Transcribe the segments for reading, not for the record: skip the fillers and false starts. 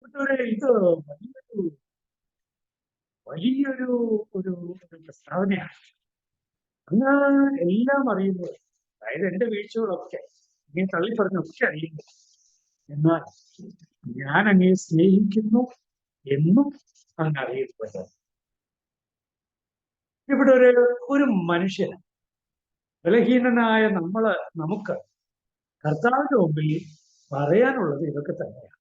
ഇത് വലിയൊരു വലിയൊരു ഒരു ഒരു പ്രസ്താവനയാണ്. അങ്ങ് എല്ലാം അറിയുന്നത്, അതായത് എന്റെ വീഴ്ചകളൊക്കെ നീ തള്ളിപ്പറഞ്ഞൊക്കെ അറിയുന്നു. എന്നാൽ ഞാൻ അങ്ങയെ സ്നേഹിക്കുന്നു എന്നും അങ്ങ് അറിയപ്പെടുന്നത്. ഇവിടെ ഒരു മനുഷ്യന്, ബലഹീനനായ നമുക്ക് കർത്താവിന്റെ മുമ്പിൽ പറയാനുള്ളത് ഇതൊക്കെ തന്നെയാണ്.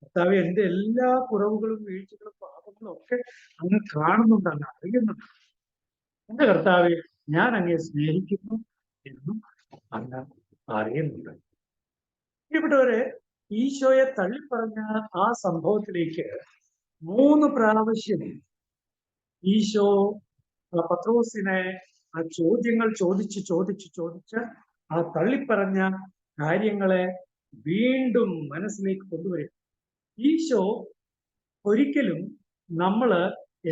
കർത്താവ് എന്റെ എല്ലാ കുറവുകളും വീഴ്ചകളും പാപങ്ങളും ഒക്കെ അങ്ങ് കാണുന്നുണ്ട്, അങ്ങ് അറിയുന്നുണ്ട്. എന്റെ കർത്താവെ, ഞാൻ അങ്ങയെ സ്നേഹിക്കുന്നു എന്നും അങ്ങ് അറിയുന്നുണ്ട്. ഇവിടെ ഈശോയെ തള്ളിപ്പറഞ്ഞ ആ സംഭവത്തിലേക്ക് 3 പ്രാവശ്യം ഈശോ പത്രോസിനെ ആ ചോദ്യങ്ങൾ ചോദിച്ച് ആ തള്ളിപ്പറഞ്ഞ കാര്യങ്ങളെ വീണ്ടും മനസ്സിലേക്ക് കൊണ്ടുവരും. ഈശോ ഒരിക്കലും നമ്മള്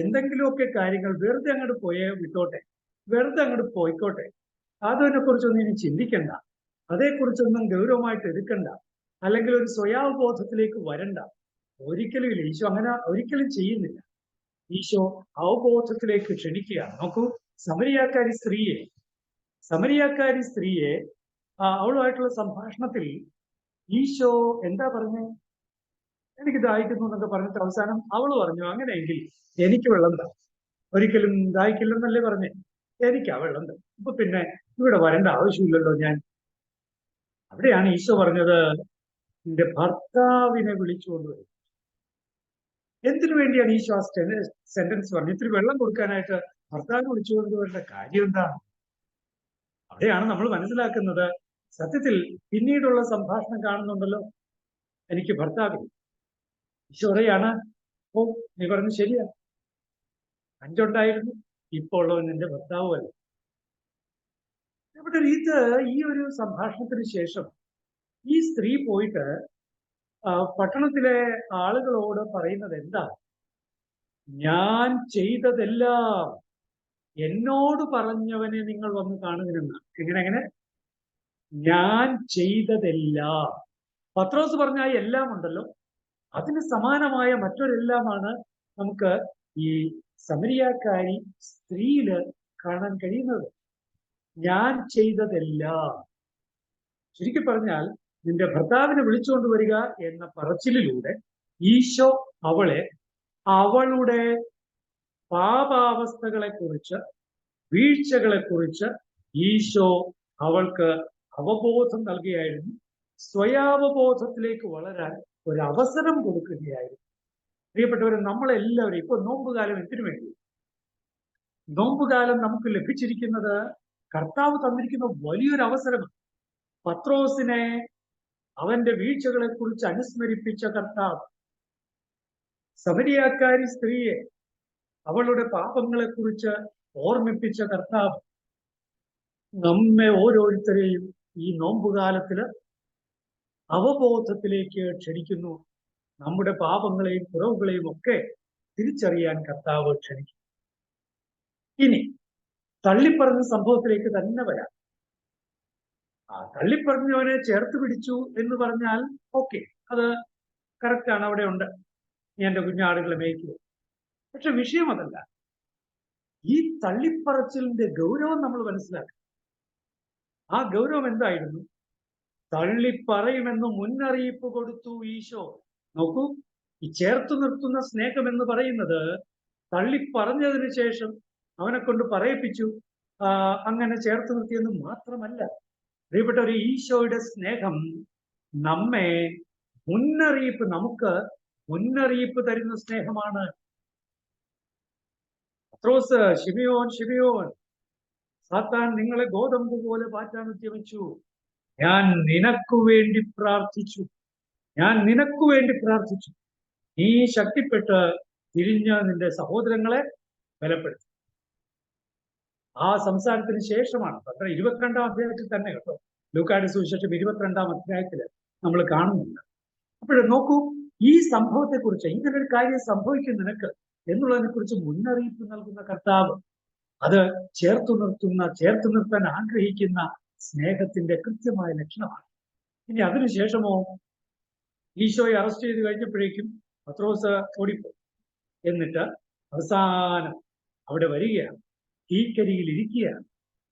എന്തെങ്കിലുമൊക്കെ കാര്യങ്ങൾ വെറുതെ അങ്ങോട്ട് വിട്ടോട്ടെ, വെറുതെ അങ്ങോട്ട് പോയിക്കോട്ടെ, അതിനെ കുറിച്ചൊന്നും ഇനി ചിന്തിക്കണ്ട, അതേക്കുറിച്ചൊന്നും ഗൗരവമായിട്ട് എടുക്കണ്ട, അല്ലെങ്കിൽ ഒരു സ്വയാവബോധത്തിലേക്ക് വരണ്ട. ഒരിക്കലും ഇല്ല. ഈശോ അങ്ങനെ ഒരിക്കലും ചെയ്യുന്നില്ല. ഈശോ അവബോധത്തിലേക്ക് ക്ഷണിക്കുകയാണ്. നോക്കൂ, സമരിയാക്കാരി സ്ത്രീയെ അവളുമായിട്ടുള്ള സംഭാഷണത്തിൽ ഈശോ എന്താ പറഞ്ഞേ? എനിക്ക് ദാഹിക്കുന്നു എന്നൊക്കെ പറഞ്ഞിട്ട് അവസാനം അവള് പറഞ്ഞു, അങ്ങനെയെങ്കിൽ എനിക്ക് വെള്ളം താ. ഒരിക്കലും ദാഹിക്കില്ലെന്നല്ലേ പറഞ്ഞേ? എനിക്ക് ആ വെള്ളം താ. അപ്പൊ പിന്നെ ഇവിടെ വരേണ്ട ആവശ്യമില്ലല്ലോ ഞാൻ. അവിടെയാണ് ഈശോ പറഞ്ഞത്, നിന്റെ ഭർത്താവിനെ വിളിച്ചുകൊണ്ടുവരും. എന്തിനു വേണ്ടിയാണ് ഈശോ ആ സെന്റൻസ് പറഞ്ഞത്? ഇത്തിരി വെള്ളം കൊടുക്കാനായിട്ട് ഭർത്താവിനെ വിളിച്ചുകൊണ്ടുവരേണ്ട കാര്യം എന്താണ്? അവിടെയാണ് നമ്മൾ മനസ്സിലാക്കുന്നത്, സത്യത്തിൽ പിന്നീടുള്ള സംഭാഷണം കാണുന്നുണ്ടല്ലോ, എനിക്ക് ഭർത്താവില്ല. ഈശോ പറയാണ്, ഓ നീ പറഞ്ഞു ശരിയാ, 5 ഉണ്ടായിരുന്നു, ഇപ്പോൾ ഉള്ളവൻ നിന്റെ ഭർത്താവുമല്ല. ഇവിടെ ഈ ഒരു സംഭാഷണത്തിന് ശേഷം ഈ സ്ത്രീ പോയിട്ട് പട്ടണത്തിലെ ആളുകളോട് പറയുന്നത് എന്താ? ഞാൻ ചെയ്തതെല്ലാം എന്നോട് പറഞ്ഞവനെ നിങ്ങൾ വന്ന് കാണുവിനെന്നാണ്. എങ്ങനെ? ഞാൻ ചെയ്തതെല്ലാം. പത്രോസ് പറഞ്ഞ എല്ലാം ഉണ്ടല്ലോ, അതിന് സമാനമായ മറ്റൊരെല്ലാമാണ് നമുക്ക് ഈ സമരിയാക്കാരി സ്ത്രീയില് കാണാൻ കഴിയുന്നത്. ഞാൻ ചെയ്തതെല്ലാം. ചുരുക്കി പറഞ്ഞാൽ, നിന്റെ ഭർത്താവിനെ വിളിച്ചുകൊണ്ട് വരിക എന്ന പറച്ചിലിലൂടെ ഈശോ അവളുടെ പാപാവസ്ഥകളെക്കുറിച്ച്, വീഴ്ചകളെക്കുറിച്ച് ഈശോ അവൾക്ക് അവബോധം നൽകുകയായിരുന്നു. സ്വയാവബോധത്തിലേക്ക് വളരാൻ ഒരു അവസരം കൊടുക്കുകയായിരുന്നു. പ്രിയപ്പെട്ടവരെ, നമ്മളെല്ലാവരും ഇപ്പൊ നോമ്പുകാലം എന്തിനു വേണ്ടി? നോമ്പുകാലം നമുക്ക് ലഭിച്ചിരിക്കുന്നത് കർത്താവ് തന്നിരിക്കുന്ന വലിയൊരു അവസരമാണ്. പത്രോസിനെ അവന്റെ വീഴ്ചകളെ കുറിച്ച് അനുസ്മരിപ്പിച്ച കർത്താവ്, സമരിയാക്കാരി സ്ത്രീയെ അവളുടെ പാപങ്ങളെ കുറിച്ച് ഓർമ്മിപ്പിച്ച കർത്താവ്, നമ്മെ ഓരോരുത്തരെയും ഈ നോമ്പുകാലത്തില് അവബോധത്തിലേക്ക് ക്ഷണിക്കുന്നു. നമ്മുടെ പാപങ്ങളെയും കുറവുകളെയും ഒക്കെ തിരിച്ചറിയാൻ കർത്താവ് ക്ഷണിക്കും. ഇനി തള്ളിപ്പറഞ്ഞ സംഭവത്തിലേക്ക് തന്നെ വരാം. തള്ളിപ്പറഞ്ഞവനെ ചേർത്ത് പിടിച്ചു എന്ന് പറഞ്ഞാൽ ഓക്കെ, അത് കറക്റ്റാണ്, അവിടെ ഉണ്ട്, നീ എന്റെ കുഞ്ഞാടുകളെ മേയ്ക്കുക. പക്ഷെ വിഷയം അതല്ല. ഈ തള്ളിപ്പറച്ചിലിന്റെ ഗൗരവം നമ്മൾ മനസ്സിലാക്കണം. ആ ഗൗരവം എന്തായിരുന്നു? തള്ളിപ്പറയുമെന്ന് മുന്നറിയിപ്പ് കൊടുത്തു ഈശോ. നോക്കൂ, ഈ ചേർത്തു നിർത്തുന്ന സ്നേഹം എന്ന് പറയുന്നത് തള്ളിപ്പറഞ്ഞതിന് ശേഷം അവനെ കൊണ്ട് പറയിപ്പിച്ചു അങ്ങനെ ചേർത്ത് നിർത്തിയെന്ന് മാത്രമല്ല. പ്രിയപ്പെട്ട ഒരു ഈശോയുടെ സ്നേഹം നമുക്ക് മുന്നറിയിപ്പ് തരുന്ന സ്നേഹമാണ്. പത്രോസ്, ശിമിയോൻ, സാത്താൻ നിങ്ങളെ ഗോതമ്പ് പോലെ പാറ്റാൻ ഉദ്യമിച്ചു. ഞാൻ നിനക്കു വേണ്ടി പ്രാർത്ഥിച്ചു. നീ ശക്തിപ്പെട്ട് തിരിഞ്ഞ് നിന്റെ സഹോദരങ്ങളെ ബലപ്പെടുത്തി. ആ സംസാരത്തിന് ശേഷമാണ് 22-ാം അധ്യായത്തിൽ തന്നെ കേട്ടോ, ലൂക്കായുടെ സുവിശേഷം 22-ാം അധ്യായത്തില് നമ്മൾ കാണുന്നുണ്ട്. അപ്പോൾ നോക്കൂ, ഈ സംഭവത്തെക്കുറിച്ച്, ഇങ്ങനൊരു കാര്യം സംഭവിക്കും നിനക്ക് എന്നുള്ളതിനെ കുറിച്ച് മുന്നറിയിപ്പ് നൽകുന്ന കർത്താവ്, അത് ചേർത്ത് നിർത്താൻ ആഗ്രഹിക്കുന്ന സ്നേഹത്തിന്റെ കൃത്യമായ ലക്ഷണമാണ്. ഇനി അതിനുശേഷമോ, ഈശോയെ അറസ്റ്റ് ചെയ്ത് കഴിഞ്ഞപ്പോഴേക്കും പത്രോസ് ഓടിപ്പോയി. എന്നിട്ട് അവസാനം അവിടെ വരികയാണ്, തീക്കരിയിൽ ഇരിക്കുകയാണ്.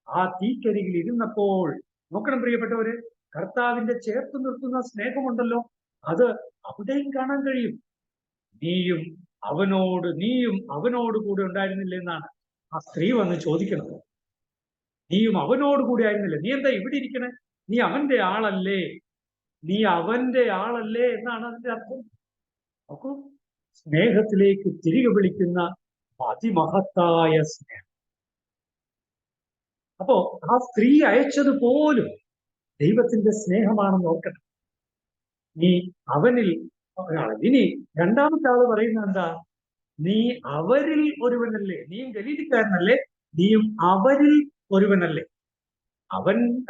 ആ തീക്കരിയിൽ ഇരുന്നപ്പോൾ നോക്കണം പ്രിയപ്പെട്ടവര്, കർത്താവിന്റെ ചേർത്ത് നിർത്തുന്ന സ്നേഹമുണ്ടല്ലോ, അത് അവിടെയും കാണാൻ കഴിയും. നീയും അവനോട് കൂടെ ഉണ്ടായിരുന്നില്ല എന്നാണ് ആ സ്ത്രീ വന്ന് ചോദിക്കുന്നത്. നീയും അവനോട് കൂടെ ആയിരുന്നില്ല, നീ എന്താ ഇവിടെ ഇരിക്കണേ? നീ അവന്റെ ആളല്ലേ എന്നാണ് അതിന്റെ അർത്ഥം. നോക്കൂ, സ്നേഹത്തിലേക്ക് തിരികെ വിളിക്കുന്ന അതിമഹത്തായ സ്നേഹം. അപ്പോ ആ സ്ത്രീ അയച്ചത് പോലും ദൈവത്തിന്റെ സ്നേഹമാണെന്ന് ഓർക്കണം. നീ അവനിൽ ഒരാൾ. ഇനി രണ്ടാമത്തെ ആള് പറയുന്നത് എന്താ? നീ അവരിൽ ഒരുവനല്ലേ, നീയും ഗലീലക്കാരനല്ലേ, നീയും അവരിൽ ഒരുവനല്ലേ.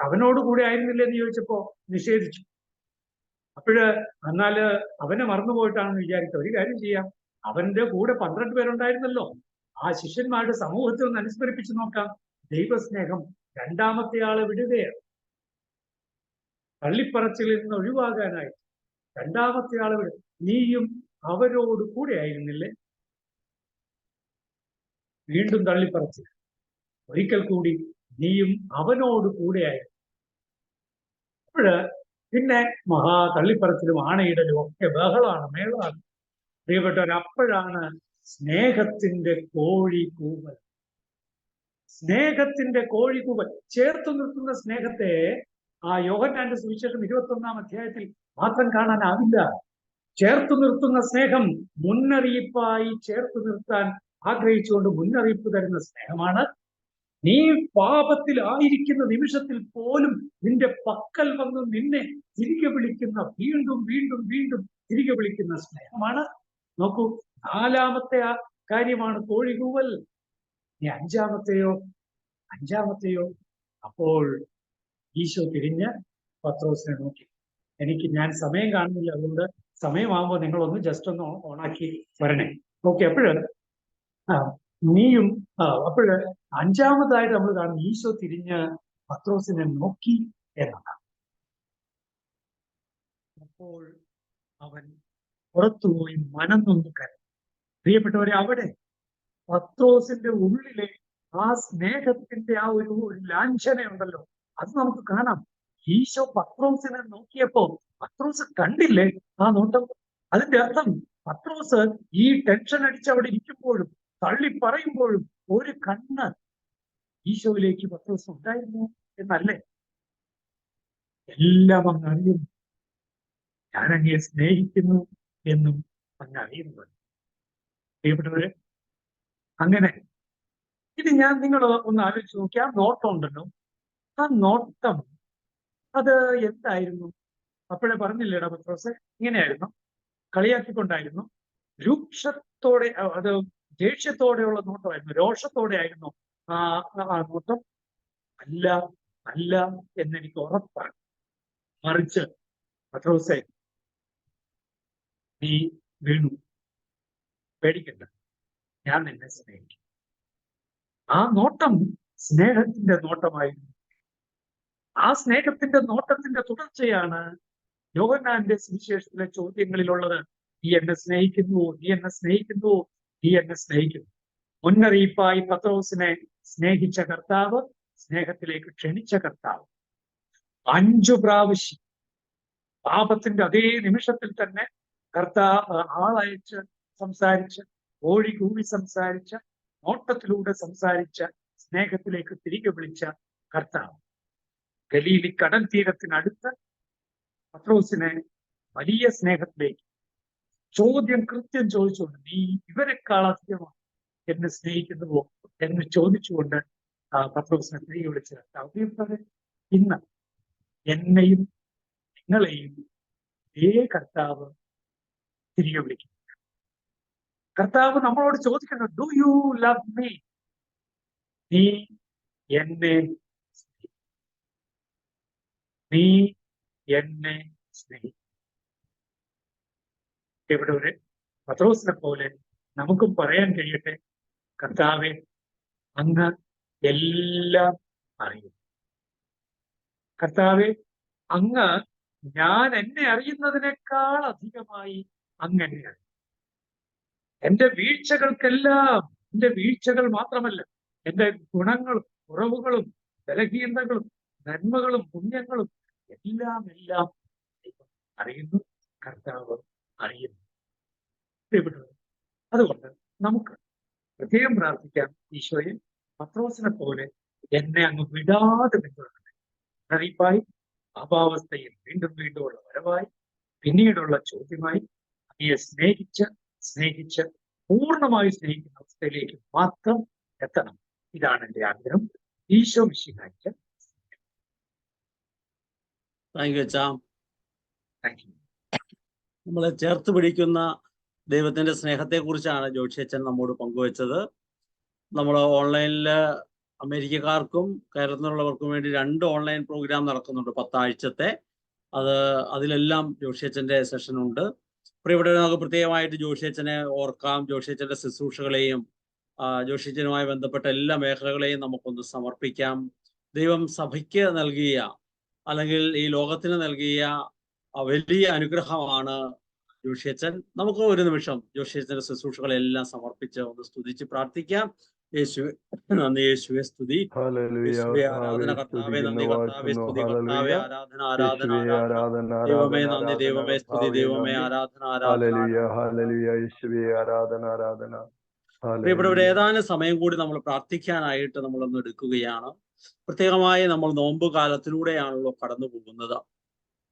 അവനോട് കൂടെ ആയിരുന്നില്ലേ എന്ന് ചോദിച്ചപ്പോ നിഷേധിച്ചു. എന്നാല് അവനെ മറന്നുപോയിട്ടാണെന്ന് വിചാരിക്കുക. ഒരു കാര്യം ചെയ്യാം, അവന്റെ കൂടെ 12 പേരുണ്ടായിരുന്നല്ലോ. ആ ശിഷ്യന്മാരുടെ സമൂഹത്തെ ഒന്ന് അനുസ്മരിപ്പിച്ചു നോക്കാം. ദൈവസ്നേഹം രണ്ടാമത്തെ ആളെ വിടുകയാണ്. തള്ളിപ്പറച്ചിലിൽ നിന്ന് ഒഴിവാകാനായി രണ്ടാമത്തെ ആളെ വിടുക. നീയും അവരോട് കൂടെ ആയിരുന്നില്ലേ. വീണ്ടും തള്ളിപ്പറച്ചിൽ. ഒരിക്കൽ കൂടി നീയും അവനോട് കൂടെയായിരുന്നു. പിന്നെ തള്ളിപ്പറച്ചിലും ആണയിടലും ഒക്കെ ബഹളമാണ്, മേളമാണ്. പ്രിയപ്പെട്ടവർ, അപ്പോഴാണ് സ്നേഹത്തിന്റെ കോഴിക്കൂവൽ. ചേർത്ത് നിർത്തുന്ന സ്നേഹത്തെ ആ യോഹന്നാന്റെ സുവിശേഷം 21-ാം അധ്യായത്തിൽ മാത്രം കാണാനാവില്ല. ചേർത്ത് നിർത്തുന്ന സ്നേഹം മുന്നറിയിപ്പായി ചേർത്ത് നിർത്താൻ ആഗ്രഹിച്ചുകൊണ്ട് മുന്നറിയിപ്പ് തരുന്ന സ്നേഹമാണ്. നീ പാപത്തിൽ ആയിരിക്കുന്ന നിമിഷത്തിൽ പോലും നിന്റെ പക്കൽ വന്ന് നിന്നെ തിരികെ വിളിക്കുന്ന, വീണ്ടും വീണ്ടും വീണ്ടും തിരികെ വിളിക്കുന്ന സ്നേഹമാണ്. നോക്കൂ, 4-ാമത്തെ കാര്യമാണ് കോഴികൂവൽ. ഇനി അഞ്ചാമത്തെയോ അപ്പോൾ ഈശോ തിരിഞ്ഞ് പത്രോസിനെ നോക്കി. ഞാൻ സമയം കാണുന്നില്ല, അതുകൊണ്ട് സമയമാകുമ്പോൾ നിങ്ങളൊന്ന് ജസ്റ്റ് ഒന്ന് ഓണാക്കി വരണേ. ഓക്കെ, അപ്പോഴ് അഞ്ചാമതായിട്ട് നമ്മൾ കാണും ഈശോ തിരിഞ്ഞ് പത്രോസിനെ നോക്കി എന്നതാണ്. അപ്പോൾ അവൻ പുറത്തുപോയി മനം നൊന്ത് കരഞ്ഞു. പ്രിയപ്പെട്ടവരെ, അവിടെ പത്രോസിന്റെ ഉള്ളിലെ ആ സ്നേഹത്തിന്റെ ആ ഒരു ലാഞ്ചനയുണ്ടല്ലോ, അത് നമുക്ക് കാണാം. ഈശോ പത്രോസിനെ നോക്കിയപ്പോ പത്രോസ് കണ്ടില്ലേ ആ നോട്ടം? അതിന്റെ അർത്ഥം പത്രോസ് ഈ ടെൻഷൻ അടിച്ച് അവിടെ ഇരിക്കുമ്പോഴും തള്ളി പറയുമ്പോഴും ഒരു കണ്ണ് ഈശോയിലേക്ക് പത്രോസ് ഉണ്ടായിരുന്നു എന്നല്ലേ? എല്ലാം അങ്ങ് അറിയുന്നു, ഞാൻ അങ്ങയെ സ്നേഹിക്കുന്നു എന്നും അങ്ങ് അറിയുന്നു. പ്രിയപ്പെട്ടവരെ, അങ്ങനെ ഇത് നിങ്ങൾ ഒന്ന് ആലോചിച്ച് നോക്കി. ആ നോട്ടം ഉണ്ടല്ലോ, ആ നോട്ടം അത് എന്തായിരുന്നു? അപ്പോഴേ പറഞ്ഞില്ലേടാ പത്രോസ്, ഇങ്ങനെയായിരുന്നു, കളിയാക്കിക്കൊണ്ടായിരുന്നു, രൂക്ഷത്തോടെ, അത് ദേഷ്യത്തോടെയുള്ള നോട്ടമായിരുന്നു, രോഷത്തോടെ ആയിരുന്നു ആ നോട്ടം? അല്ല എന്നെനിക്ക് ഉറപ്പാണ്. മറിച്ച് പത്രോസേ, നീ വീണു, പേടിക്കണ്ട, ഞാൻ നിന്നെ സ്നേഹിക്കും. ആ നോട്ടം സ്നേഹത്തിന്റെ നോട്ടമായിരുന്നു. ആ സ്നേഹത്തിന്റെ നോട്ടത്തിന്റെ തുടർച്ചയാണ് യോഹന്നാന്റെ സുവിശേഷത്തിലെ ചോദ്യങ്ങളിലുള്ളത്. നീ എന്നെ സ്നേഹിക്കുന്നുവോ? നീ എന്നെ സ്നേഹിക്കുന്നുവോ? നീ എന്നെ സ്നേഹിക്കുന്നു. മുന്നറിയിപ്പായി പത്രോസിനെ സ്നേഹിച്ച കർത്താവ്, സ്നേഹത്തിലേക്ക് ക്ഷണിച്ച കർത്താവ് 5 പ്രാവശ്യം പാപത്തിന്റെ അതേ നിമിഷത്തിൽ തന്നെ ആളയച്ച് സംസാരിച്ച്, കോഴി കൂവി സംസാരിച്ച, നോട്ടത്തിലൂടെ സംസാരിച്ച, സ്നേഹത്തിലേക്ക് തിരികെ വിളിച്ച കർത്താവ് ഗലീലി കടൽ തീരത്തിനടുത്ത് പത്രോസിനെ വലിയ സ്നേഹത്തിലേക്ക് ചോദ്യം കൃത്യം ചോദിച്ചുകൊണ്ട്, നീ ഇവരെക്കാൾ അധികമാണ് എന്നെ സ്നേഹിക്കുന്നുവോ എന്ന് ചോദിച്ചുകൊണ്ട് പത്രോസിനെ തിരികെ വിളിച്ച കർത്താവ് ഇന്ന് എന്നെയും നിങ്ങളെയും ഇതേ കർത്താവ് തിരികെ വിളിക്കുന്നു. കർത്താവ് നമ്മളോട് ചോദിക്കുന്നു, ഡു യു ലവ് മീ? നീ എന്നെ സ്നേഹിക്കും. ഇവിടെ ഒരു പത്രോസിനെ പോലെ നമുക്കും പറയാൻ കഴിയട്ടെ, കർത്താവെ, അങ്ങ് എല്ലാം അറിയും. കർത്താവെ, അങ്ങ് ഞാൻ എന്നെ അറിയുന്നതിനേക്കാൾ അധികമായി അങ്ങ് എന്നെ അറിയും. എന്റെ വീഴ്ചകൾക്കെല്ലാം, എന്റെ വീഴ്ചകൾ മാത്രമല്ല, എന്റെ ഗുണങ്ങളും കുറവുകളും ബലഹീനതകളും നന്മകളും പുണ്യങ്ങളും എല്ലാം അറിയുന്നു, കർത്താവ് അറിയുന്നു. അതുകൊണ്ട് നമുക്ക് പ്രത്യേകം പ്രാർത്ഥിക്കാം, ഈശോയെ പത്രോസിനെ പോലെ എന്നെ അങ്ങ് വിടാതെ പിന്തുടരണമേ. അറിയിപ്പായി, അഭാവസ്ഥയിൽ വീണ്ടും വീണ്ടും ഉള്ള വരവായി, പിന്നീടുള്ള ചോദ്യമായി, അങ്ങയെ സ്നേഹിച്ച് പൂർണ്ണമായി സ്നേഹിക്കുന്ന അവസ്ഥയിലേക്ക് മാത്രം എത്തണം. ഇതാണ് എന്റെ ആഗ്രഹം. ഈശോ മിശിഹായ്ക്ക് താങ്ക് യു അച്ഛാ. Thank you. നമ്മളെ ചേർത്ത് പിടിക്കുന്ന ദൈവത്തിന്റെ സ്നേഹത്തെക്കുറിച്ചാണ് ജോഷി അച്ഛൻ നമ്മോട് പങ്കുവച്ചത്. നമ്മൾ ഓൺലൈനിൽ അമേരിക്കക്കാർക്കും കേരളത്തിലുള്ളവർക്കും വേണ്ടി 2 ഓൺലൈൻ പ്രോഗ്രാം നടക്കുന്നുണ്ട് 10 ആഴ്ചത്തെ. അതിലെല്ലാം ജോഷി അച്ഛൻ്റെ സെഷനുണ്ട്. ഇവിടെ നമുക്ക് പ്രത്യേകമായിട്ട് ജോഷി അച്ഛനെ ഓർക്കാം. ജോഷി അച്ഛൻ്റെ ശുശ്രൂഷകളെയും ജോഷി അച്ഛനുമായി ബന്ധപ്പെട്ട എല്ലാ മേഖലകളെയും നമുക്കൊന്ന് സമർപ്പിക്കാം. ദൈവം സഭയ്ക്ക് നൽകിയ, അല്ലെങ്കിൽ ഈ ലോകത്തിന് നൽകിയ വലിയ അനുഗ്രഹമാണ് ജോഷി അച്ഛൻ. നമുക്ക് ഒരു നിമിഷം ജോഷി അച്ഛൻ്റെ ശുശ്രൂഷകളെല്ലാം സമർപ്പിച്ച് ഒന്ന് സ്തുതിച്ച് പ്രാർത്ഥിക്കാം. യേശുവേ നന്ദി, യേശുവേ സ്തുതി, യേശുവേ ആരാധന, കർത്താവേ നന്ദി, കർത്താവേ സ്തുതി, കർത്താവേ ആരാധന, ആരാധന, ആരാധന, ദൈവമേ നന്ദി, ദൈവമേ സ്തുതി, ദൈവമേ ആരാധന, ആരാധന. പ്രിയപ്പെട്ടവരെ, ഏതാനും സമയം കൂടി നമ്മൾ പ്രാർത്ഥിക്കാനായിട്ട് നമ്മളൊന്ന് എടുക്കുകയാണ്. പ്രത്യേകമായി നമ്മൾ നോമ്പ് കാലത്തിലൂടെയാണല്ലോ കടന്നു പോകുന്നത്.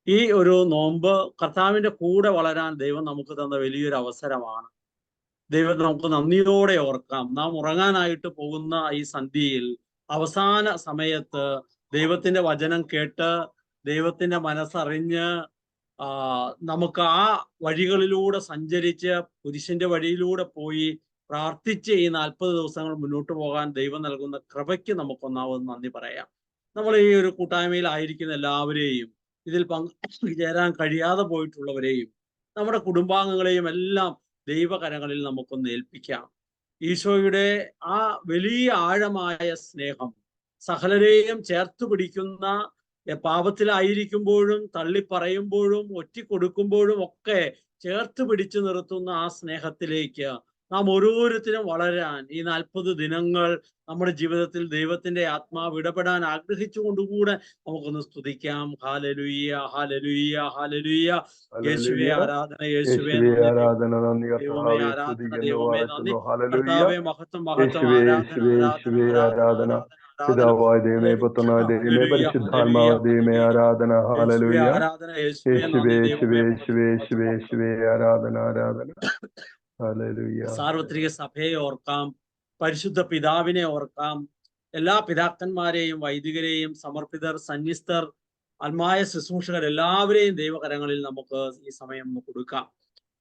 ഈ ഒരു നോമ്പ് കർത്താവിന്റെ കൂടെ വളരാൻ ദൈവം നമുക്ക് തന്ന വലിയൊരു അവസരമാണ്. ദൈവം നമുക്ക് നന്ദിയോടെ ഓർക്കാം. നാം ഉറങ്ങാനായിട്ട് പോകുന്ന ഈ സന്ധ്യയിൽ അവസാന സമയത്ത് ദൈവത്തിന്റെ വചനം കേട്ട് ദൈവത്തിന്റെ മനസ്സറിഞ്ഞ് നമുക്ക് ആ വഴികളിലൂടെ സഞ്ചരിച്ച് കുരിശിന്റെ വഴിയിലൂടെ പോയി പ്രാർത്ഥിച്ച് ഈ 40 ദിവസങ്ങൾ മുന്നോട്ട് പോകാൻ ദൈവം നൽകുന്ന കൃപയ്ക്ക് നമുക്കൊന്നാമത് നന്ദി പറയാം. നമ്മൾ ഈ ഒരു കൂട്ടായ്മയിലായിരിക്കുന്ന എല്ലാവരെയും, ഇതിൽ പങ്കുചേരാൻ കഴിയാതെ പോയിട്ടുള്ളവരെയും നമ്മുടെ കുടുംബാംഗങ്ങളെയും എല്ലാം ദൈവകരങ്ങളിൽ നമുക്കൊന്ന് ഏൽപ്പിക്കാം. ഈശോയുടെ ആ വലിയ ആഴമായ സ്നേഹം സകലരെയും ചേർത്ത് പിടിക്കുന്ന, പാപത്തിലായിരിക്കുമ്പോഴും തള്ളിപ്പറയുമ്പോഴും ഒറ്റിക്കൊടുക്കുമ്പോഴും ഒക്കെ ചേർത്ത് പിടിച്ചു നിർത്തുന്ന ആ സ്നേഹത്തിലേക്ക് നാം ഓരോരുത്തരും വളരാൻ ഈ 40 ദിനങ്ങൾ നമ്മുടെ ജീവിതത്തിൽ ദൈവത്തിന്റെ ആത്മാവ് ഇടപെടാൻ ആഗ്രഹിച്ചുകൊണ്ടുകൂടെ നമുക്കൊന്ന് സ്തുതിക്കാം. Hallelujah, hallelujah, hallelujah. യേശുവേ ആരാധന, യേശുവേ നന്ദി, ദൈവമേ ആരാധന, ദൈവമേ നന്ദി, കർത്താവേ മഹത്വം, മഹത്വം, ആരാധന, ആരാധന. പിതാവായ ദൈവമേ, പുത്രനായ ദൈവമേ, പരിശുദ്ധാത്മാവായ ദൈവമേ, ആരാധന. ഹല്ലേലൂയ. യേശുവേ, യേശുവേ, യേശുവേ, യേശുവേ, യേശുവേ, ആരാധന, ആരാധന. ഹല്ലേലൂയ. സാർവത്രിക സഭയെ ഓർക്കാം, പരിശുദ്ധ പിതാവിനെ ഓർക്കാം, എല്ലാ പിതാക്കന്മാരെയും വൈദികരെയും സമർപ്പിതർ, സന്യസ്തർ, ആത്മായ ശുശ്രൂഷകർ എല്ലാവരെയും ദൈവകരങ്ങളിൽ നമുക്ക് ഈ സമയം കൊടുക്കാം.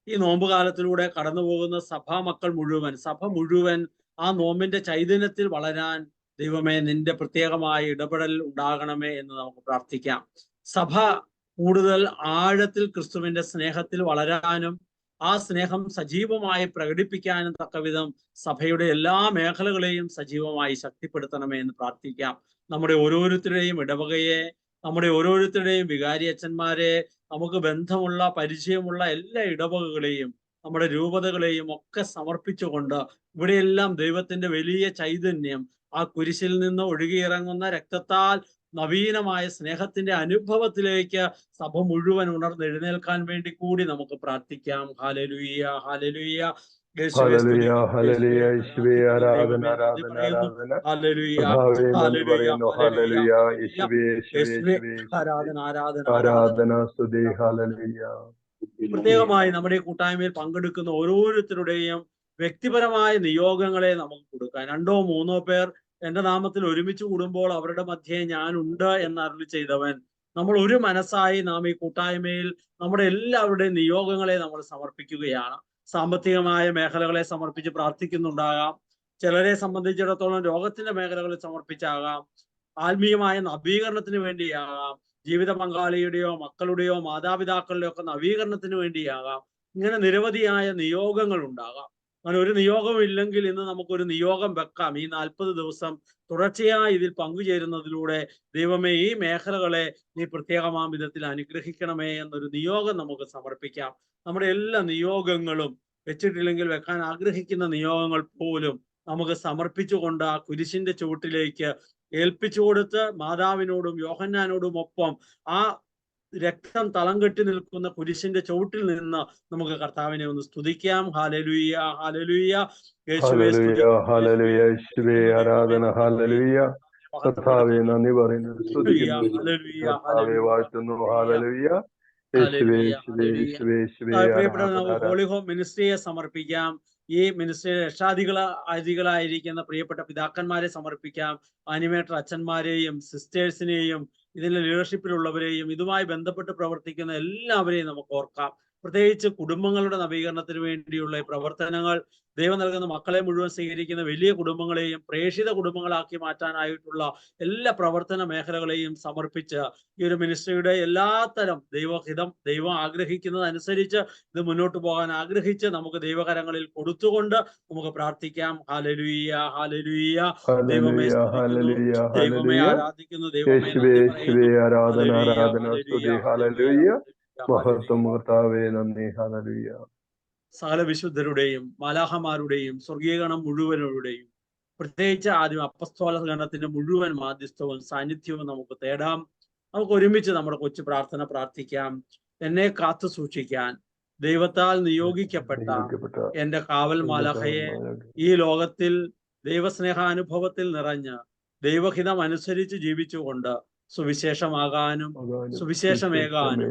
ഈ നോമ്പുകാലത്തിലൂടെ കടന്നു പോകുന്ന സഭാമക്കൾ മുഴുവൻ, സഭ മുഴുവൻ ആ നോമ്പിന്റെ ചൈതന്യത്തിൽ വളരാൻ ദൈവമേ നിന്റെ പ്രത്യേകമായ ഇടപെടൽ ഉണ്ടാകണമേ എന്ന് നമുക്ക് പ്രാർത്ഥിക്കാം. സഭ കൂടുതൽ ആഴത്തിൽ ക്രിസ്തുവിന്റെ സ്നേഹത്തിൽ വളരാനും ആ സ്നേഹം സജീവമായി പ്രകടിപ്പിക്കാനും തക്കവിധം സഭയുടെ എല്ലാ മേഖലകളെയും സജീവമായി ശക്തിപ്പെടുത്തണമേ എന്ന് പ്രാർത്ഥിക്കാം. നമ്മുടെ ഓരോരുത്തരുടെയും ഇടവകയെ, നമ്മുടെ ഓരോരുത്തരുടെയും വികാരി അച്ഛന്മാരെ, നമുക്ക് ബന്ധമുള്ള പരിചയമുള്ള എല്ലാ ഇടവകകളെയും നമ്മുടെ രൂപതകളെയും ഒക്കെ സമർപ്പിച്ചുകൊണ്ട് ഇവിടെയെല്ലാം ദൈവത്തിന്റെ വലിയ ചൈതന്യം, ആ കുരിശിൽ നിന്ന് ഒഴുകിയിറങ്ങുന്ന രക്തത്താൽ നവീനമായ സ്നേഹത്തിന്റെ അനുഭവത്തിലേക്ക് സഭ മുഴുവൻ ഉണർന്നെഴുന്നേൽക്കാൻ വേണ്ടി കൂടി നമുക്ക് പ്രാർത്ഥിക്കാം. Hallelujah, hallelujah. Hallelujah, hallelujah. യേശുവേ ആരാധന, ആരാധന, ആരാധന. കർത്താവേ നന്ദി പറയുന്നു. ഹല്ലേലൂയ. യേശുവേ, യേശുവേ, ആരാധന, ആരാധന, ആരാധന, സ്തുതി. ഹല്ലേലൂയ. പ്രത്യേകമായി നമ്മുടെ ഈ കൂട്ടായ്മയിൽ പങ്കെടുക്കുന്ന ഓരോരുത്തരുടെയും വ്യക്തിപരമായ നിയോഗങ്ങളെ നമുക്ക് കൊടുക്കാം. 2 or 3 പേർ എന്റെ നാമത്തിൽ ഒരുമിച്ച് കൂടുമ്പോൾ അവരുടെ മധ്യേ ഞാനുണ്ട് എന്ന് അരുളി ചെയ്തവൻ. നമ്മൾ ഒരു മനസ്സായി നാം ഈ കൂട്ടായ്മയിൽ നമ്മുടെ എല്ലാവരുടെയും നിയോഗങ്ങളെ നമ്മൾ സമർപ്പിക്കുകയാണ്. സാമ്പത്തികമായ മേഖലകളെ സമർപ്പിച്ച് പ്രാർത്ഥിക്കുന്നുണ്ടാകാം. ചിലരെ സംബന്ധിച്ചിടത്തോളം രോഗത്തിന്റെ മേഖലകളെ സമർപ്പിച്ചാകാം. ആത്മീയമായ നവീകരണത്തിന് വേണ്ടിയാകാം. ജീവിത പങ്കാളിയുടെയോ മക്കളുടെയോ മാതാപിതാക്കളുടെയോ ഒക്കെ നവീകരണത്തിന് വേണ്ടിയാകാം. ഇങ്ങനെ നിരവധിയായ നിയോഗങ്ങൾ ഉണ്ടാകാം. അങ്ങനെ ഒരു നിയോഗം ഇല്ലെങ്കിൽ ഇന്ന് നമുക്കൊരു നിയോഗം വെക്കാം. ഈ 40 ദിവസം തുടർച്ചയായി ഇതിൽ പങ്കുചേരുന്നതിലൂടെ ദൈവമേ ഈ മേഖലകളെ നീ പ്രത്യേകമാം വിധത്തിൽ അനുഗ്രഹിക്കണമേ എന്നൊരു നിയോഗം നമുക്ക് സമർപ്പിക്കാം. നമ്മുടെ എല്ലാ നിയോഗങ്ങളും വെച്ചിട്ടില്ലെങ്കിൽ വെക്കാൻ ആഗ്രഹിക്കുന്ന നിയോഗങ്ങൾ പോലും നമുക്ക് സമർപ്പിച്ചുകൊണ്ട് ആ കുരിശിന്റെ ചുവട്ടിലേക്ക് ഏൽപ്പിച്ചു കൊടുത്ത് മാതാവിനോടും യോഹന്നാനോടും ഒപ്പം ആ രക്തം തളം കെട്ടി നിൽക്കുന്ന കുരിശിന്റെ ചുവട്ടിൽ നിന്ന് നമുക്ക് കർത്താവിനെ ഒന്ന് സ്തുതിക്കാം. ഹല്ലേലൂയ, ഹല്ലേലൂയ, യേശുവേ സ്തുതി, ഹല്ലേലൂയ, യേശുവേ ആരാധന, ഹല്ലേലൂയ. കർത്താവേ നന്ദി പറയുന്നു, സ്തുതിക്കുന്നു, കർത്താവേ വാഴ്ത്തുന്നു, ഹല്ലേലൂയ. യേശുവേ യേശുവേ യേശുവേ യേശുവേ പ്രിയപ്പെട്ട നമുക്ക് ആരാധന. ഹോളി ഹോം മിനിസ്ട്രിയെ സമർപ്പിക്കാം. ഈ മിനിസ്ട്രിയുടെ രക്ഷാധികളായിരിക്കുന്ന പ്രിയപ്പെട്ട പിതാക്കന്മാരെ സമർപ്പിക്കാം. ആനിമേറ്റർ അച്ഛന്മാരെയും സിസ്റ്റേഴ്സിനെയും ഇതിന്റെ ലീഡർഷിപ്പിലുള്ളവരെയും ഇതുമായി ബന്ധപ്പെട്ട് പ്രവർത്തിക്കുന്ന എല്ലാവരെയും നമുക്ക് ഓർക്കാം. പ്രത്യേകിച്ച് കുടുംബങ്ങളുടെ നവീകരണത്തിന് വേണ്ടിയുള്ള ഈ പ്രവർത്തനങ്ങൾ, ദൈവം നൽകുന്ന മക്കളെ മുഴുവൻ സ്വീകരിക്കുന്ന വലിയ കുടുംബങ്ങളെയും പ്രേക്ഷിത കുടുംബങ്ങളാക്കി മാറ്റാനായിട്ടുള്ള എല്ലാ പ്രവർത്തന മേഖലകളെയും സമർപ്പിച്ച് ഈ ഒരു മിനിസ്ട്രിയുടെ എല്ലാത്തരം ദൈവഹിതം, ദൈവം ആഗ്രഹിക്കുന്നതനുസരിച്ച് ഇത് മുന്നോട്ട് പോകാൻ ആഗ്രഹിച്ച് നമുക്ക് ദൈവകരങ്ങളിൽ കൊടുത്തുകൊണ്ട് നമുക്ക് പ്രാർത്ഥിക്കാം. Hallelujah, hallelujah. ദൈവമേ സ്തുതിക്കുന്നു, ദൈവമേ ആരാധിക്കുന്നു, ദൈവമേ ആരാധന, ആരാധന, സ്തുതി, ഹല്ലേലൂയ. മഹത്വം കർത്താവേ, നന്ദി, ഹല്ലേലൂയ. സകല വിശുദ്ധരുടെയും മാലാഹമാരുടെയും സ്വർഗീയഗണം മുഴുവനുടെയും പ്രത്യേകിച്ച് ആദ്യം അപ്പസ്തോല ഗണത്തിന്റെ മുഴുവൻ മാധ്യസ്ഥവും സാന്നിധ്യവും നമുക്ക് തേടാം. നമുക്ക് ഒരുമിച്ച് നമ്മുടെ കൊച്ചു പ്രാർത്ഥന പ്രാർത്ഥിക്കാം. എന്നെ കാത്തു സൂക്ഷിക്കാൻ ദൈവത്താൽ നിയോഗിക്കപ്പെട്ട എന്റെ കാവൽ മാലാഖയെ ഈ ലോകത്തിൽ ദൈവസ്നേഹാനുഭവത്തിൽ നിറഞ്ഞ് ദൈവഹിതം അനുസരിച്ച് ജീവിച്ചുകൊണ്ട് സുവിശേഷമാകാനും സുവിശേഷമേകാനും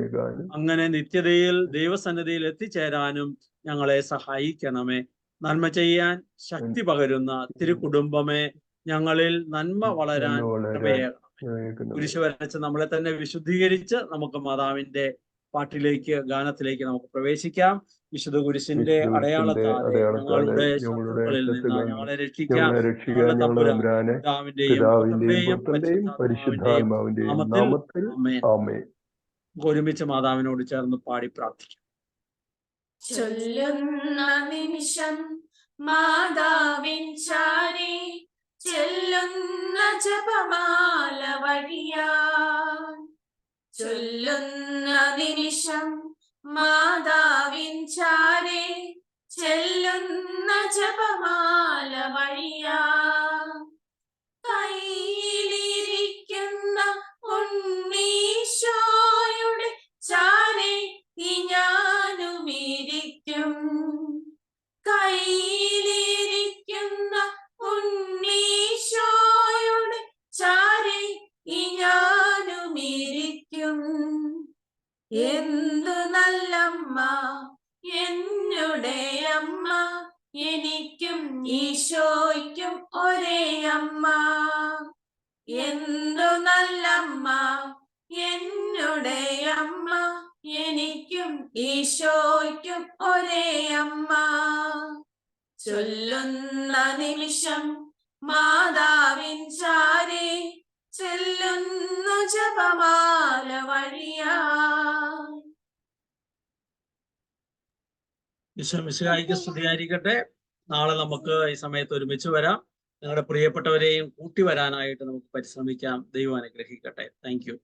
അങ്ങനെ നിത്യതയിൽ ദൈവസന്നിധിയിൽ എത്തിച്ചേരാനും ഞങ്ങളെ സഹായിക്കണമേ. നന്മ ചെയ്യാൻ ശക്തി പകരുന്ന തിരുകുടുംബമേ, ഞങ്ങളിൽ നന്മ വളരാൻ കുരിശ് വരച്ച് നമ്മളെ തന്നെ വിശുദ്ധീകരിച്ച് നമുക്ക് മാതാവിന്റെ പാട്ടിലേക്ക്, ഗാനത്തിലേക്ക് നമുക്ക് പ്രവേശിക്കാം. വിശുദ്ധ കുരിശിന്റെ അടയാളത്താൽ ഞങ്ങളുടെ ശത്രുക്കളിൽ നിന്ന് ഞങ്ങളെ രക്ഷിക്കാൻ പരിശുദ്ധാത്മാവിന്റെയും നാമത്തിൽ ഒരുമിച്ച് മാതാവിനോട് ചേർന്ന് പാടി പ്രാർത്ഥിക്കാം. ചൊല്ലുന്ന നിമിഷം മാതാവിൻ ചാരി ചെല്ലുന്ന ജപമാല വഴിയാൻ, ചൊല്ലുന്ന നിമിഷം മാതാവിൻ ചാരി ചെല്ലുന്ന ജപമാല വഴിയാൻ, കയ്യിലിരിക്കുന്ന ഉണ്ണീശോയുടെ ചാരി ഞാനുമിരിക്കും, കയ്യിലിരിക്കുന്ന ഉണ്ണീശോയുടെ ചാരി ഞാനുമിരിക്കും. എന്തു നല്ലമ്മ എന്നുടെ അമ്മ, എനിക്കും ഈശോയ്ക്കും ഒരേ അമ്മ. എന്തു നല്ലമ്മ എന്നുടെ അമ്മ, എനിക്കും ഈശോയ്ക്കും ഒരേ അമ്മ. ചൊല്ലുന്ന നിമിഷം മാതാവിൻ ചാരി ചെല്ലുന്നു ജപമാല വഴിയാ. ഈശോമിശിഹായിക്ക് സ്തുതിയായിരിക്കട്ടെ. നാളെ നമുക്ക് ഈ സമയത്ത് ഒരുമിച്ച് വരാം. നിങ്ങളുടെ പ്രിയപ്പെട്ടവരെയും കൂട്ടി വരാനായിട്ട് നമുക്ക് പരിശ്രമിക്കാം. ദൈവം അനുഗ്രഹിക്കട്ടെ. Thank you.